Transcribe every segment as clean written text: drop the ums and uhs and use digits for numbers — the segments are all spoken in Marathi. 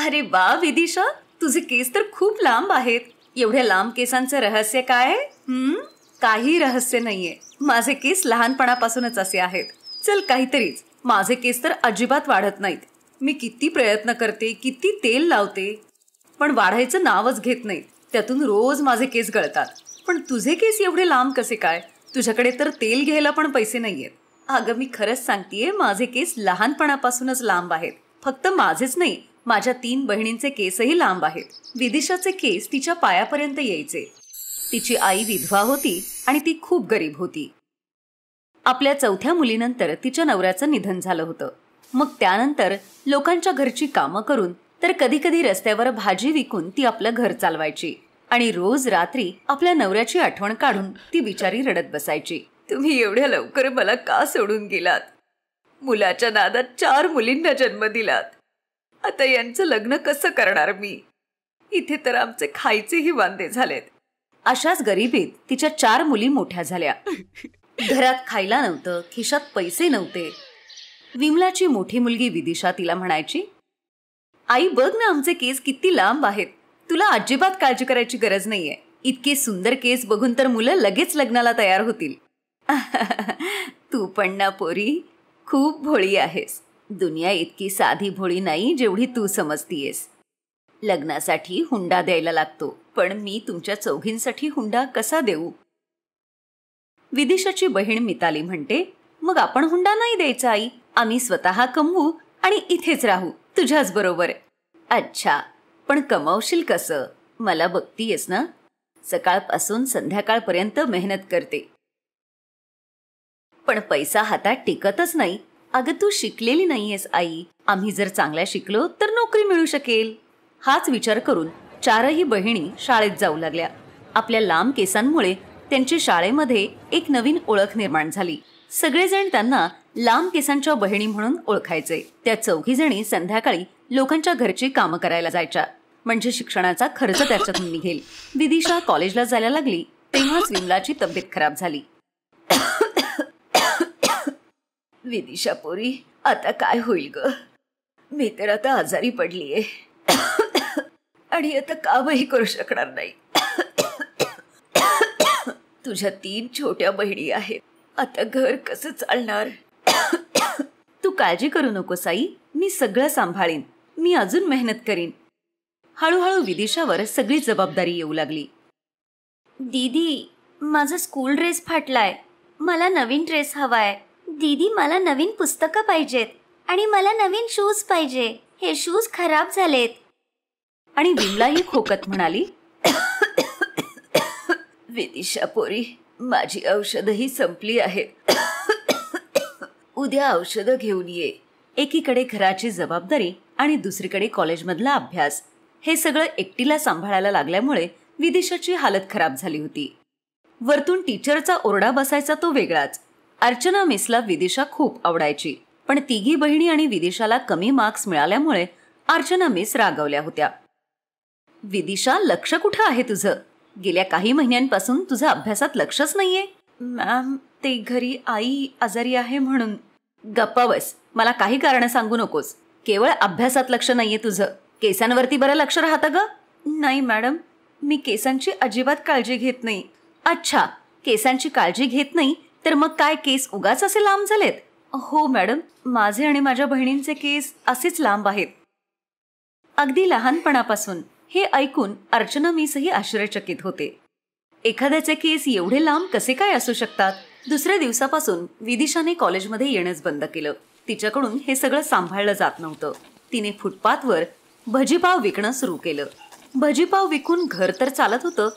अरे वा विदिशा, तुझे केस तर खूप लांब आहेत. एवढ्या लांब केसांचं रहस्य काय? काही रहस्य नाहीये. माझे केस लहानपणापासूनच असे आहेत. चल काहीतरीच. माझे केस तर अजिबात वाढत नाहीत. मी किती प्रयत्न करते, किती तेल लावते, पण वाढायचं नावच घेत नाहीत. त्यातून रोज माझे केस गळतात. पण तुझे केस एवढे लांब कसे काय? तुझ्याकडे तर तेल घ्यायला पण पैसे नाहीयेत. अगं मी खरंच सांगतेय, माझे केस लहानपणापासूनच लांब आहेत. फक्त माझेच नाही, माझ्या 3 बहिणींचे केसही लांब आहेत. विदिशाचे केस तिच्या पायापर्यंत यायचे. तिची आई विधवा होती आणि ती खूप गरीब होती. आपल्या 4थ्या मुलीनंतर तिच्या नवऱ्याचं निधन झालं होतं. मग त्यानंतर लोकांच्या घरची कामं करून तर कधी कधी रस्त्यावर भाजी विकून ती आपलं घर चालवायची. आणि रोज रात्री आपल्या नवऱ्याची आठवण काढून ती बिचारी रडत बसायची. तुम्ही एवढ्या लवकर मला का सोडून गेलात? मुलाच्या नादात 4 मुलींना जन्म दिलात. आता यांचं लग्न कसं करणार मी? इथे तर आमचे खायचेही वांदे झालेत. अशाच गरिबीत तिच्या 4 मुली मोठ्या झाल्या. घरात खायला नव्हतं, खिशात पैसे नव्हते. विमलाची मोठी मुलगी विदिशा तिला म्हणायची, आई बघ ना, आमचे केस किती लांब आहेत. तुला अजिबात काळजी करायची गरज नाहीये. इतके सुंदर केस बघून तर मुलं लगेच लग्नाला तयार होतील. तू पण ना पोरी, खूप भोळी आहेस. दुनिया इतकी साधी भोळी नाही जेवढी तू समजतीयस. लग्नासाठी हुंडा द्यायला लागतो, पण मी तुमच्या चौघींसाठी हुंडा कसा देऊ? विदिशाची बहीण मिताली म्हणते, मग आपण हुंडा नाही द्यायचा आई. आम्ही स्वतः कमवू आणि इथेच राहू तुझ्याच बरोबर. अच्छा, पण कमावशील कसं? मला बघतीयस ना, सकाळपासून संध्याकाळपर्यंत मेहनत करते, पण पैसा हातात टिकतच नाही. अगं तू शिकलेली नाहीयेस आई. आम्ही जर चांगल्या शिकलो तर नोकरी मिळू शकेल. हाच विचार करून 4ही बहिणी शाळेत जाऊ लागल्या. आपल्या लांब केसांमुळे त्यांची शाळेमध्ये एक नवीन ओळख निर्माण झाली. सगळेजण त्यांना लांब केसांच्या बहिणी म्हणून ओळखायचे. त्या 4घी जणी संध्याकाळी लोकांच्या घरची कामं करायला जायच्या, म्हणजे शिक्षणाचा खर्च त्याच्यातून निघेल. विदिशा कॉलेजला जायला लागली तेव्हाच विमलाची तब्येत खराब झाली. विदिशा पोरी, आता काय होईल ग? मी तर आता आजारी पडलीये आणि आता कामही करू शकणार नाही. तुझ्या 3 छोट्या बहिणी आहेत. आता घर कसं चालणार? तू काळजी करू नकोस आई, मी सगळं सांभाळीन. मी अजून मेहनत करीन. हळूहळू विदिशावर सगळी जबाबदारी येऊ लागली. दीदी, माझा स्कूल ड्रेस फाटलाय. मला नवीन ड्रेस हवाय. दीदी, मला नवीन पुस्तकं पाहिजेत आणि मला नवीन शूज पाहिजे. हे शूज खराब झालेत. आणि विमला ही खोकत म्हणाली, विदिशा पोरी, माझी औषधही संपली आहेत. उद्या औषधं घेऊन ये. एकीकडे घराची जबाबदारी आणि दुसरीकडे कॉलेजमधला अभ्यास, हे सगळं एकटीला सांभाळायला लागल्यामुळे विदिशाची हालत खराब झाली होती. वरतून टीचरचा ओरडा बसायचा तो वेगळाच. अर्चना मिसला विदिशा खूप आवडायची, पण 3घी बहिणी आणि विदिशाला कमी मार्क्स मिळाल्यामुळे अर्चना मिस रागावल्या होत्या. विदिशा, लक्ष कुठं आहे तुझं? गेल्या काही महिन्यांपासून तुझं अभ्यासात लक्षच नाहीये. मॅम, ते घरी आई आजारी आहे म्हणून. गप्पा बस. मला काही कारण सांगू नकोस. केवळ अभ्यासात लक्ष नाहीये तुझं. केसांवरती बरं लक्ष राहतं ग? नाही मॅडम, मी केसांची अजिबात काळजी घेत नाही. अच्छा, केसांची काळजी घेत नाही तर मग काय केस उगाच असे लांब झालेत? हो मॅडम, माझे आणि माझ्या बहिणींचे केस असेच लांब आहेत. अगदी लहानपणापासून. हे ऐकून अर्चना मिसही आश्चर्यचकित होते. एखाद्याचे केस एवढे लांब कसे काय असू शकतात? दुसऱ्या दिवसापासून विदिशाने कॉलेजमध्ये येणंच बंद केलं. तिच्याकडून हे सगळं सांभाळलं जात नव्हतं. तिने फुटपाथवर भजीपाव विकणं सुरू केलं. भजीपाव विकून घर तर चालत होतं,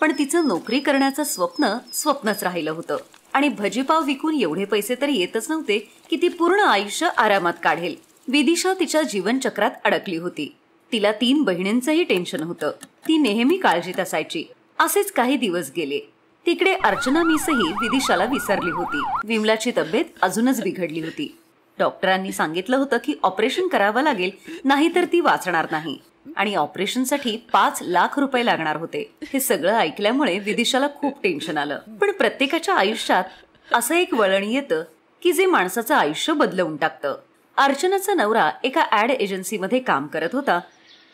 पण तिचं नोकरी करण्याचं स्वप्नच राहिलं होतं. आणि भजीपाव विकून एवढे पैसे तर येतच नव्हते की ती पूर्ण आयुष्य आरामात काढेल. विदिशा तिच्या जीवनचक्रात अडकली होती. तिला 3 बहिणींचंही टेन्शन होतं. ती नेहमी काळजीत असायची. असेच काही दिवस गेले. तिकडे अर्चना मिसही विदिशाला विसरली होती. विमलाची तब्येत अजूनच बिघडली होती. डॉक्टरांनी सांगितलं होतं की ऑपरेशन करावं लागेल, नाहीतर ती वाचणार नाही. आणि ऑपरेशनसाठी 5 लाख रुपये लागणार होते. हे सगळं ऐकल्यामुळे विदिशाला खूप टेन्शन आलं. पण प्रत्येकाच्या आयुष्यात असं एक वळण येतं की जे माणसाचं आयुष्य बदलवून टाकतं. अर्चनाचा नवरा एका ॲड एजन्सीमध्ये काम करत होता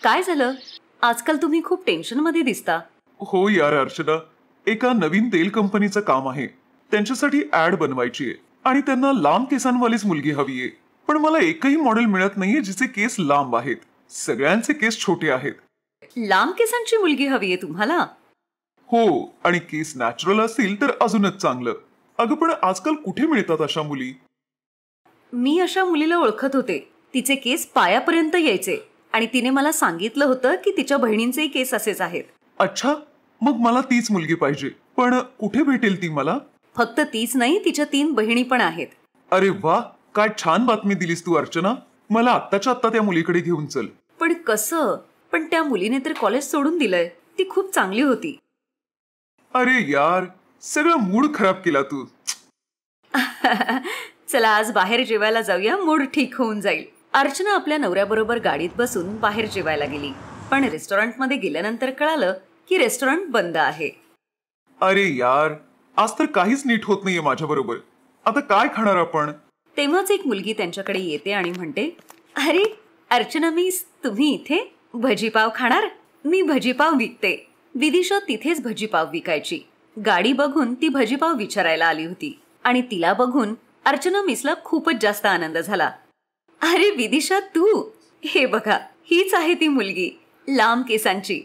काय झालं? आजकाल तुम्ही खूप टेन्शनमध्ये दिसता. हो यार अर्चना, एका नवीन तेल कंपनीचं काम आहे. त्यांच्यासाठी ऍड बनवायची आहे आणि त्यांना लांब केसांवालीच मुलगी हवी आहे. पण मला एकही मॉडेल मिळत नाहीये जिचे केस लांब आहेत. सगळ्यांचे केस छोटे आहेत. लांब केसांची मुलगी हवी आहे तुम्हाला? हो, आणि केस नॅचरल असतील तर अजूनच चांगलं. अगं पण आजकाल कुठे मिळतात अशा मुली? मी अशा मुलीला ओळखत होते. तिचे केस पायापर्यंत यायचे आणि तिने मला सांगितलं होतं की तिच्या बहिणींचेही केस असेच आहेत. अच्छा, मग मला तीच मुलगी पाहिजे. पण कुठे भेटेल ती मला? फक्त तीच नाही, तिच्या 3 बहिणी पण आहेत. अरे वा, काय छान बातमी दिलीस तू अर्चना. मला आत्ताच्या आत्ता त्या मुलीकडे घेऊन चल. पण कसं? पण त्या मुलीने तर कॉलेज सोडून दिलंय. ती खूप चांगली होती. अरे यार, सगळं मूड खराब केला तू. चला आज बाहेर जेवायला जाऊया, मूड ठीक होऊन जाईल. अर्चना आपल्या नवऱ्याबरोबर गाडीत बसून बाहेर जेवायला गेली. पण रेस्टॉरंटमध्ये गेल्यानंतर कळालं की रेस्टॉरंट बंद आहे. अरे यार, आज तर काहीच नीट होत नाहीये माझ्या बरोबर. आता काय खाणार आपण? तेव्हाच एक मुलगी त्यांच्याकडे येते आणि म्हणते, अरे अर्चना मिस, तुम्ही इथे भजीपाव खाणार? मी भजीपाव विकते. विदिशा तिथेच भजीपाव विकायची. गाडी बघून ती भजीपाव विचारायला आली होती आणि तिला बघून अर्चना मिसला खूपच जास्त आनंद झाला. अरे विदिशा, तू हे बघा, हीच आहे ती मुलगी लांब केसांची.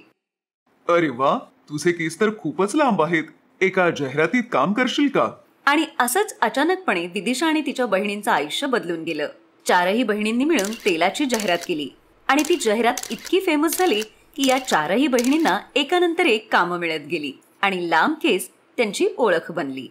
अरे वा, तुझे केस तर खूपच लांब आहेत. एका जाहिरातीत काम करशील का? आणि असंच अचानकपणे विदिशा आणि तिच्या बहिणींचं आयुष्य बदलून गेलं. 4ही बहिणींनी मिळून तेलाची जाहिरात केली आणि ती जाहिरात इतकी फेमस झाली की या 4ही बहिणींना एकानंतर एक कामं मिळत गेली आणि लांब केस त्यांची ओळख बनली.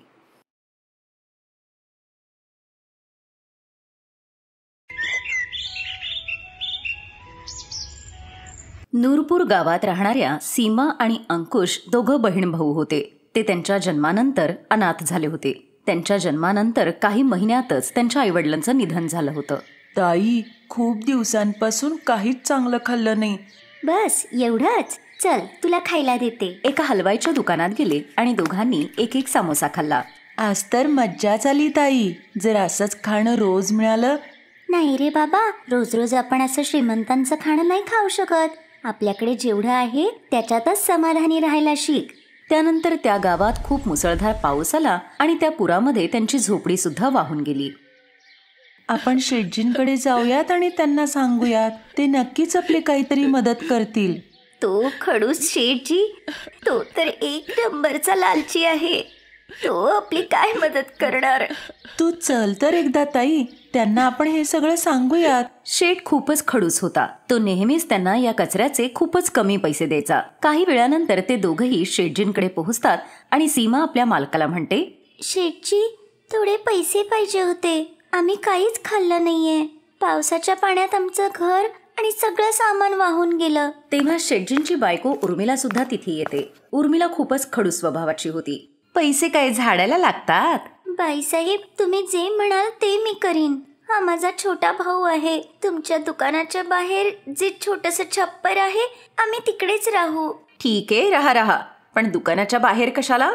नूरपूर गावात राहणाऱ्या सीमा आणि अंकुश दोघं बहीण भाऊ होते. ते त्यांच्या जन्मानंतर अनाथ झाले होते. त्यांच्या जन्मानंतर काही महिन्यातच त्यांच्या आईवडिलांचं निधन झालं होतं. ताई, खूप दिवसांपासून काहीच चांगलं खाल्लं नाही. बस एवढंच? चल तुला खायला देते. एका हलवाईच्या दुकानात गेले आणि दोघांनी एक एक समोसा खाल्ला. आज तर मज्जाच आली ताई. जर असंच खाणं रोज मिळालं. नाही रे बाबा, रोज रोज आपण असं श्रीमंतांचं खाणं नाही खाऊ शकत. आपल्याकडे जेवढं आहे त्याच्यातच समाधानी राहायला शिक. त्यानंतर त्या गावात खूप मुसळधार पाऊस आला आणि त्या पुरामध्ये त्यांची झोपडी सुद्धा वाहून गेली. आपण शेटजींकडे जाऊयात आणि त्यांना सांगूयात. ते नक्कीच आपली काहीतरी मदत करतील. तो खडूस शेठजी, तो तर एक नंबरचा लालची आहे. तो आपली काय मदत करणार? तू चल तर एकदा ताई, त्यांना आपण हे सगळं सांगूयात. शेठ खूपच खडूस होता. तो नेहमीच त्यांना या कचऱ्याचे खूपच कमी पैसे द्यायचा. काही वेळानंतर ते दोघंही शेठजींकडे पोहोचतात आणि सीमा आपल्या मालकाला म्हणते, शेठजी, थोडे पैसे पाहिजे होते. आम्ही काहीच खाल्लं नाहीये. पावसाच्या पाण्यात आमचं घर आणि सगळं सामान वाहून गेलं. तेव्हा शेठजींची बायको उर्मिला सुद्धा तिथे येते. उर्मिला खूपच खडूस स्वभावाची होती. पैसे काय झाडायला लागतात? बाईसाहेब, तुम्ही जे म्हणाल ते मी करीन. हा माझा छोटा भाऊ आहे. तुमच्या दुकानाच्या बाहेर जे छोटंसं छप्पर आहे, आम्ही तिकडेच राहू. ठीक आहे, राहा. पण दुकानाच्या बाहेर कशाला?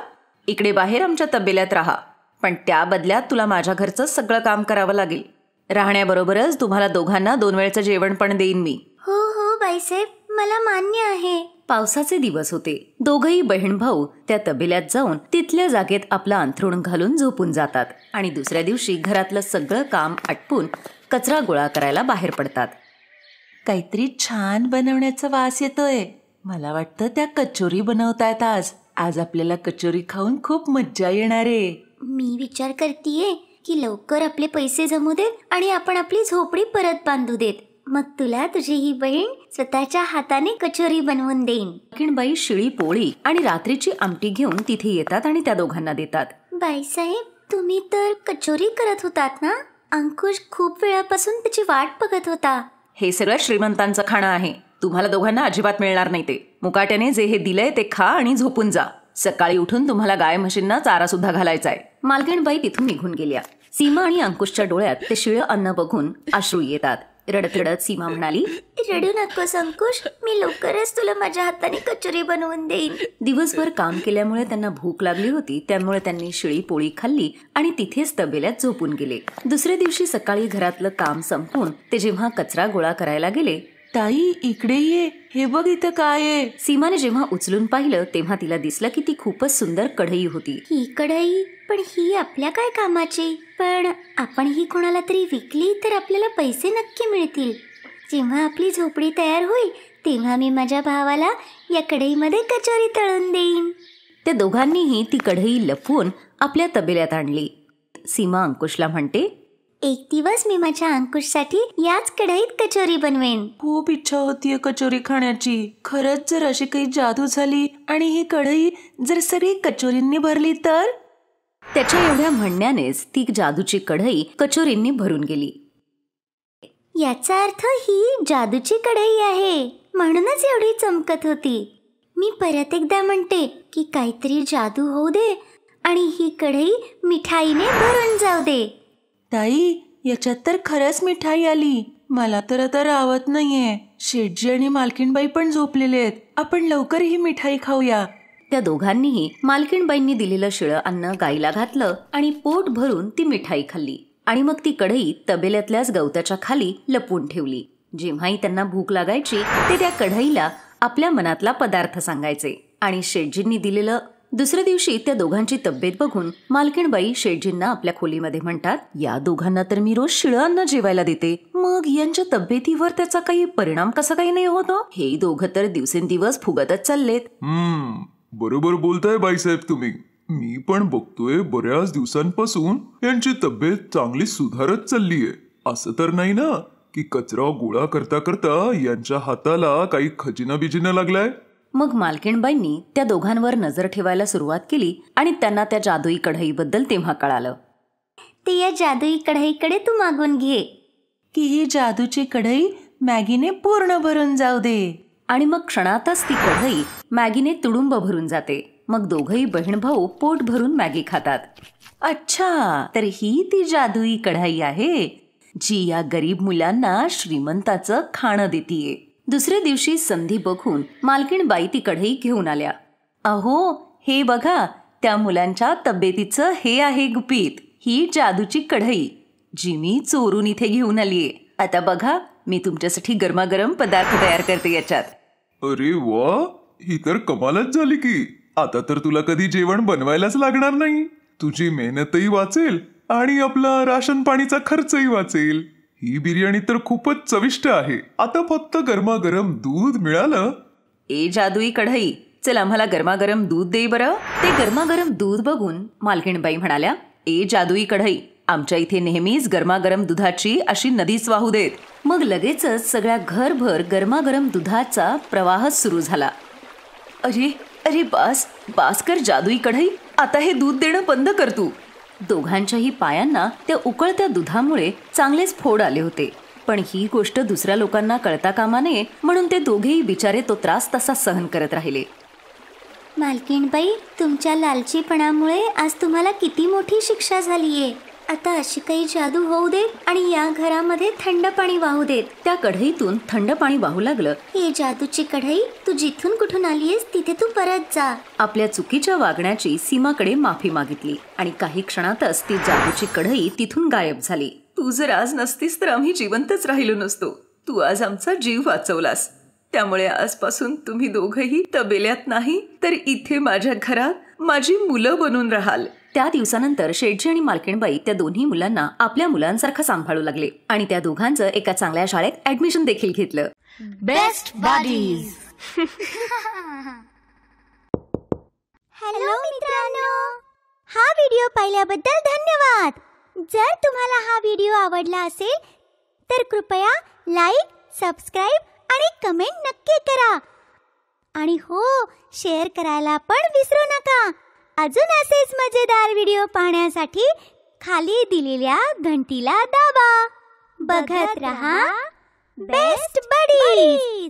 इकडे बाहेर आमच्या तबेल्यात राहा. पण त्या बदल्यात तुला माझ्या घरचं सगळं काम करावं लागेल. राहण्याबरोबरच तुम्हाला दोघांना 2 वेळचं जेवण पण देईन मी. हो हो बाईसाहेब, मला मान्य आहे. पावसाचे दिवस होते. दोघही बहीण भाऊ त्या तबेल्यात जाऊन तिथल्या जागेत आपलं अंथरूण घालून झोपून जातात आणि दुसऱ्या दिवशी घरातलं सगळं काम आटपून कचरा गोळा करायला बाहेर पडतात. काहीतरी छान बनवण्याचा वास येतोय. मला वाटतं त्या कचोरी बनवतायत आज. आज आपल्याला कचोरी खाऊन खूप मज्जा येणार आहे. मी विचार करतीये की लवकर आपले पैसे जमू देत आणि आपण आपली झोपडी परत बांधू देत. मग तुला तुझी ही बहीण स्वतःच्या हाताने कचोरी बनवून देईन. किणबाई शिळी पोळी आणि रात्रीची आमटी घेऊन तिथे येतात आणि त्या दोघांना देतात. बाईसाहेब, तुम्ही तर कचोरी करत होतात ना? अंकुश खूप वेळापासून त्याची वाट बघत होता. हे सगळं श्रीमंतांचं खाणं आहे. तुम्हाला दोघांना अजिबात मिळणार नाही ते. मुकाट्याने जे हे दिलंय ते खा आणि झोपून जा. सकाळी उठून तुम्हाला गाय म्हशींना चारा सुद्धा घालायचा आहे. मालकीणबाई तिथून निघून गेल्या. सीमा आणि अंकुशच्या डोळ्यात ते शिळं अन्न बघून अश्रू येतात. रडत रडत सीमा म्हणाली, रडू नकोस अंकुश, मी लवकरच तुला माझ्या हाताने कचोरी बनवून देईन. दिवसभर काम केल्यामुळे त्यांना भूक लागली होती. त्यामुळे त्यांनी शिळी पोळी खाल्ली आणि तिथेच तबेल्यात झोपून गेले. दुसऱ्या दिवशी सकाळी घरातलं काम संपवून ते जेव्हा कचरा गोळा करायला गेले ताई इकडे ये, हे बघ इथं काय आहे. सीमाने जेव्हा उचलून पाहिलं तेव्हा तिला दिसलं की ती खूपच सुंदर कढई होती. ही कढई, पण ही आपल्या काय कामाची? पण आपण ही कोणाला तरी विकली तर आपल्याला पैसे नक्की मिळतील. जेव्हा आपली झोपडी तयार होईल तेव्हा मी माझ्या भावाला या कढईमध्ये कचोरी तळून देईन. त्या दोघांनीही ती कढई लपवून आपल्या तबेल्यात आणली. सीमा अंकुशला म्हणते, एक दिवस मी माझ्या अंकुशसाठी याच कढईत कचोरी बनवेन. खूप इच्छा होतीये कचोरी खाण्याची. खरंच जर अशी काही जादू झाली आणि ही कढई जर सगळी कचोरींनी भरली तर. त्याच्या एवढ्या म्हणण्यानेच ती जादूची कढई कचोरींनी भरून गेली. याचा अर्थ ही जादूची कढई आहे, म्हणूनच एवढी चमकत होती. मी परत एकदा म्हणते की काहीतरी जादू होऊ दे आणि ही कढई मिठाईने भरून जाऊ दे. ताई याच्यात तर खरंच मिठाई आली. मला तर आता राहत नाहीये. शेठजी आणि मालकीणबाई पण झोपलेले आहेत. आपण लवकर ही मिठाई खाऊया. त्या दोघांनीही मालकीणबाईंनी दिलेलं शिळं अन्न गाईला घातलं आणि पोट भरून ती मिठाई खाल्ली आणि मग ती कढई तबेल्यातल्याच गवताच्या खाली लपवून ठेवली. जेव्हाही त्यांना भूक लागायची ते त्या कढईला आपल्या मनातला पदार्थ सांगायचे आणि शेठजींनी दिलेलं. दुसऱ्या दिवशी त्या दोघांची तब्येत बघून मालकीणबाई शेठजींना आपल्या खोलीमध्ये म्हणतात, या दोघांना तर मी रोज शिळं अन्न जेवायला देते, मग यांच्या तब्येतीवर त्याचा काही परिणाम कसा काही नाही होतो? हे दोघं तर दिवसेंदिवस फुगतच चाललेत. बरोबर बोलताय बाईसाहेब तुम्ही. मी पण बघतोय बऱ्याच दिवसांपासून यांची तब्येत चांगली सुधारत चाललीये. असं तर नाही ना की कचरा गोळा करता करता यांच्या हाताला काही खजिना बिजिना लागलाय? मग मालकीणबाईंनी त्या दोघांवर नजर ठेवायला सुरुवात केली आणि त्यांना त्या जादुई कढईबद्दल तेव्हा कळालं. ते या जादुई कढईकडे तू मागून घे की ही जादूची कढई मॅगीने पूर्ण भरून जाऊ दे. आणि मग क्षणातच ती कढई मॅगीने तुडुंब भरून जाते. मग दोघही बहीण भाऊ पोट भरून मॅगी खातात. अच्छा, तर ही ती जादुई कढई आहे जी या गरीब मुलांना श्रीमंताचं खाणं देतीये. दुसऱ्या दिवशी संधी बघून मालकीणबाई ती कढई घेऊन आल्या. अहो हे बघा, त्या मुलांच्या तब्येतीचं हे आहे गुपित. ही जादूची कढई जी मी चोरून इथे घेऊन आलीये. आता बघा, मी तुमच्यासाठी गरमागरम पदार्थ तयार करते याच्यात. अरे वा, ही तर कमालच झाली की. आता तर तुला कधी जेवण बनवायलाच लागणार नाही. तुझी मेहनतही वाचेल आणि आपला राशन पाणीचा खर्चही वाचेल. ही बिर्याणी तर खूपच चविष्ट आहे. आता फक्त गरमागरम दूध मिळालं. ए जादुई कढई, चल आम्हाला गरमागरम दूध दे बरं. ते गरमागरम दूध बघून मालकीणबाई म्हणाल्या, ए जादुई कढई, आमच्या इथे नेहमीच गरमागरम दुधाची अशी नदीच वाहू देत. मग लगेचच सगळ्या घरभर गरमागरम दुधाचा प्रवाह सुरू झाला. अरे अरे बास बास कर जादुई कढई, आता हे दूध देणं बंद कर तू. दोघांच्याही पायांना त्या उकळत्या दुधामुळे चांगलेच फोड आले होते. पण ही गोष्ट दुसऱ्या लोकांना कळता कामा नये म्हणून ते दोघेही बिचारे तो त्रास तसा सहन करत राहिले. मालकीणबाई, तुमच्या लालचीपणामुळे आज तुम्हाला किती मोठी शिक्षा झालीये. आता अशी काही जादू होऊ देत आणि या घरामध्ये थंड पाणी वाहू देत. त्या कढईतून थंड पाणी वाहू लागलं. हे जादूची कढई, तू जिथून कुठून आलीयस तिथे तू परत जा. आपल्या चुकीच्या वागण्याची सीमाकडे माफी मागितली आणि काही क्षणातच ती जादूची कढई तिथून गायब झाली. तू जर आज नसतीस तर आम्ही जिवंतच राहिलो नसतो. तू आज आमचा जीव वाचवलास. त्यामुळे आजपासून तुम्ही दोघंही तबेल्यात नाही तर इथे माझ्या घरात माझी मुलं बनून राहाल. त्या दिवसानंतर शेठजी आणि मालकीणबाई त्या दोन्ही मुलांना आपल्या मुलांसारखं सांभाळू लागले आणि त्या दोघांचं एका चांगल्या शाळेत ऍडमिशन देखील घेतलं. Best buddies. हॅलो मित्रांनो, हा व्हिडिओ पाहिल्याबद्दल धन्यवाद. जर तुम्हाला हा व्हिडिओ आवडला असेल तर कृपया लाईक, सबस्क्राईब आणि कमेंट नक्की करा. आणि हो, शेअर करायला पण विसरू नका. अजून असेच मजेदार व्हिडिओ पाहण्यासाठी खाली दिलेल्या घंटीला दाबा. बघत रहा बेस्ट बडीज.